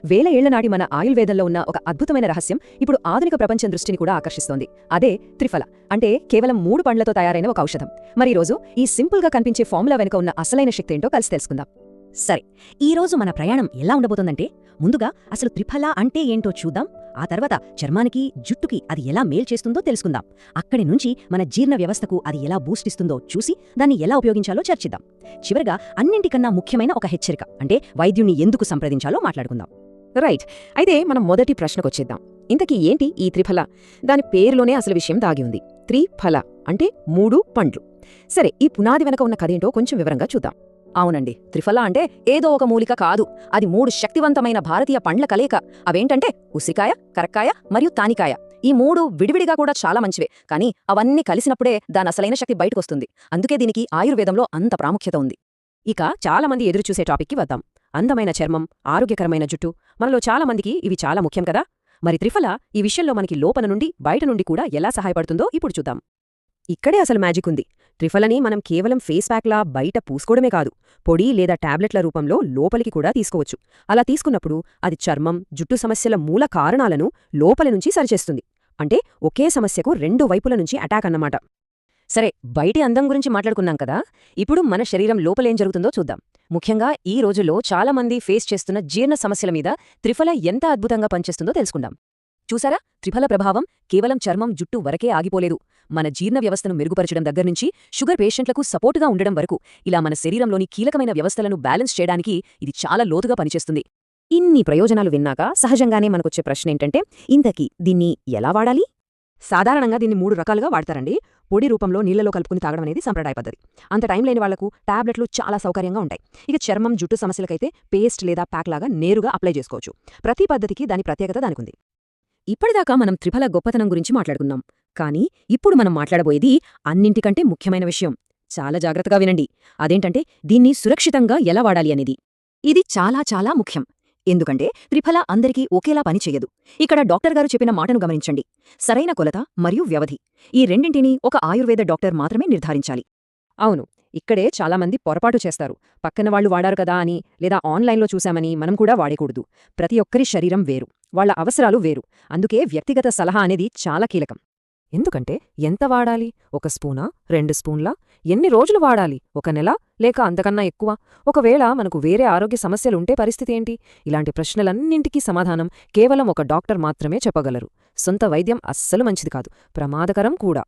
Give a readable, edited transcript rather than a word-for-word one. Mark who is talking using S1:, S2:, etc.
S1: వేల ఏళ్ల నాటి మన ఆయుర్వేదంలో ఉన్న ఒక అద్భుతమైన రహస్యం ఇప్పుడు ఆధునిక ప్రపంచం దృష్టిని కూడా ఆకర్షిస్తోంది. అదే త్రిఫల. అంటే కేవలం 3 పండ్లతో తయారైన ఒక ఔషధం. మరి ఈరోజు ఈ సింపుల్గా కనిపించే ఫార్ములా వెనుక ఉన్న అసలైన శక్తి ఏంటో కలిసి తెలుసుకుందాం.
S2: సరే, ఈరోజు మన ప్రయాణం ఎలా ఉండబోతుందంటే, ముందుగా అసలు త్రిఫల అంటే ఏంటో చూద్దాం. ఆ తర్వాత చర్మానికి, జుట్టుకి అది ఎలా మేల్ చేస్తుందో తెలుసుకుందాం. అక్కడి నుంచి మన జీర్ణ వ్యవస్థకు అది ఎలా బూస్ట్ ఇస్తుందో చూసి దాన్ని ఎలా ఉపయోగించాలో చర్చిద్దాం. చివరిగా అన్నింటికన్నా ముఖ్యమైన ఒక హెచ్చరిక, అంటే వైద్యుని ఎందుకు సంప్రదించాలో మాట్లాడుకుందాం.
S1: రైట్. అయితే మనం మొదటి ప్రశ్నకొచ్చేద్దాం. ఇంతకీ ఏంటి ఈ త్రిఫల? దాని పేరులోనే అసలు విషయం దాగి ఉంది. త్రిఫల అంటే 3 పండ్లు. సరే, ఈ పునాది వెనక ఉన్న కథేంటో కొంచెం వివరంగా చూద్దాం. అవునండి, త్రిఫల అంటే ఏదో ఒక మూలిక కాదు. అది 3 శక్తివంతమైన భారతీయ పండ్ల కలయిక. అవేంటంటే ఉసిరికాయ, కరక్కాయ మరియు తానికాయ. ఈ 3 విడివిడిగా కూడా చాలా మంచివే, కానీ అవన్నీ కలిసినప్పుడే దాని అసలైన శక్తి బయటకొస్తుంది. అందుకే దీనికి ఆయుర్వేదంలో అంత ప్రాముఖ్యత ఉంది. ఇక చాలామంది ఎదురుచూసే టాపిక్కి వద్దాం. అందమైన చర్మం, ఆరోగ్యకరమైన జుట్టు. మనలో చాలా మందికి ఇవి చాలా ముఖ్యం కదా. మరి త్రిఫల ఈ విషయంలో మనకి లోపల నుండి బయట నుండి కూడా ఎలా సహాయపడుతుందో ఇప్పుడు చూద్దాం. ఇక్కడే అసలు మ్యాజిక్ ఉంది. త్రిఫలని మనం కేవలం ఫేస్ ప్యాక్లా బయట పూసుకోవడమే కాదు, పొడి లేదా టాబ్లెట్ల రూపంలో లోపలికి కూడా తీసుకోవచ్చు. అలా తీసుకున్నప్పుడు అది చర్మం, జుట్టు సమస్యల మూల కారణాలను లోపలి నుంచి సరిచేస్తుంది. అంటే ఒకే సమస్యకు 2 వైపుల నుంచి అటాక్ అన్నమాట. సరే, బయటి అందం గురించి మాట్లాడుకున్నాం కదా, ఇప్పుడు మన శరీరం లోపలేం జరుగుతుందో చూద్దాం. ముఖ్యంగా ఈ రోజుల్లో చాలామంది ఫేస్ చేస్తున్న జీర్ణ సమస్యల మీద త్రిఫల ఎంత అద్భుతంగా పనిచేస్తుందో తెలుసుకుందాం. చూసారా, త్రిఫల ప్రభావం కేవలం చర్మం, జుట్టు వరకే ఆగిపోలేదు. మన జీర్ణ వ్యవస్థను మెరుగుపరచడం దగ్గర్నుంచి షుగర్ పేషెంట్లకు సపోర్టుగా ఉండడం వరకు, ఇలా మన శరీరంలోని కీలకమైన వ్యవస్థలను బ్యాలెన్స్ చేయడానికి ఇది చాలా లోతుగా పనిచేస్తుంది. ఇన్ని ప్రయోజనాలు విన్నాక సహజంగానే మనకొచ్చే ప్రశ్నేంటంటే, ఇంతకీ దీన్ని ఎలా వాడాలి? సాధారణంగా దీన్ని 3 రకాలుగా వాడతారండి. పొడి రూపంలో నీళ్లలో కలుపుకుని తాగడం అనేది సంప్రదాయ పద్ధతి. అంత టైం లేని వాళ్లకు టాబ్లెట్లు చాలా సౌకర్యంగా ఉంటాయి. ఇక చర్మం, జుట్టు సమస్యలకైతే పేస్ట్ లేదా ప్యాక్ లాగా నేరుగా అప్లై చేసుకోవచ్చు. ప్రతి పద్ధతికి దాని ప్రత్యేకత దానికుంది. ఇప్పటిదాకా మనం త్రిఫల గొప్పతనం గురించి మాట్లాడుకున్నాం. కానీ ఇప్పుడు మనం మాట్లాడబోయేది అన్నింటికంటే ముఖ్యమైన విషయం. చాలా జాగ్రత్తగా వినండి. అదేంటంటే, దీన్ని సురక్షితంగా ఎలా వాడాలి అనేది. ఇది చాలా చాలా ముఖ్యం. ఎందుకంటే త్రిఫల అందరికీ ఒకేలా పనిచెయ్యదు. ఇక్కడ డాక్టర్ గారు చెప్పిన మాటను గమనించండి. సరైన కొలత మరియు వ్యవధి, ఈ రెండింటినీ ఒక ఆయుర్వేద డాక్టర్ మాత్రమే నిర్ధారించాలి. అవును, ఇక్కడే చాలామంది పొరపాటు చేస్తారు. పక్కన వాళ్లు వాడారు కదా అని, లేదా ఆన్లైన్లో చూశామని మనం కూడా వాడకూడదు. ప్రతి ఒక్కరి శరీరం వేరు, వాళ్ల అవసరాలు వేరు. అందుకే వ్యక్తిగత సలహా అనేది చాలా కీలకం. ఎందుకంటే ఎంత వాడాలి? 1 స్పూనా, 2 స్పూన్లా? ఎన్ని రోజులు వాడాలి? 1 నెల లేక అంతకన్నా ఎక్కువ? ఒకవేళ మనకు వేరే ఆరోగ్య సమస్యలుంటే పరిస్థితి ఏంటి? ఇలాంటి ప్రశ్నలన్నింటికీ సమాధానం కేవలం ఒక డాక్టర్ మాత్రమే చెప్పగలరు. సొంత వైద్యం అస్సలు మంచిది కాదు, ప్రమాదకరం కూడా.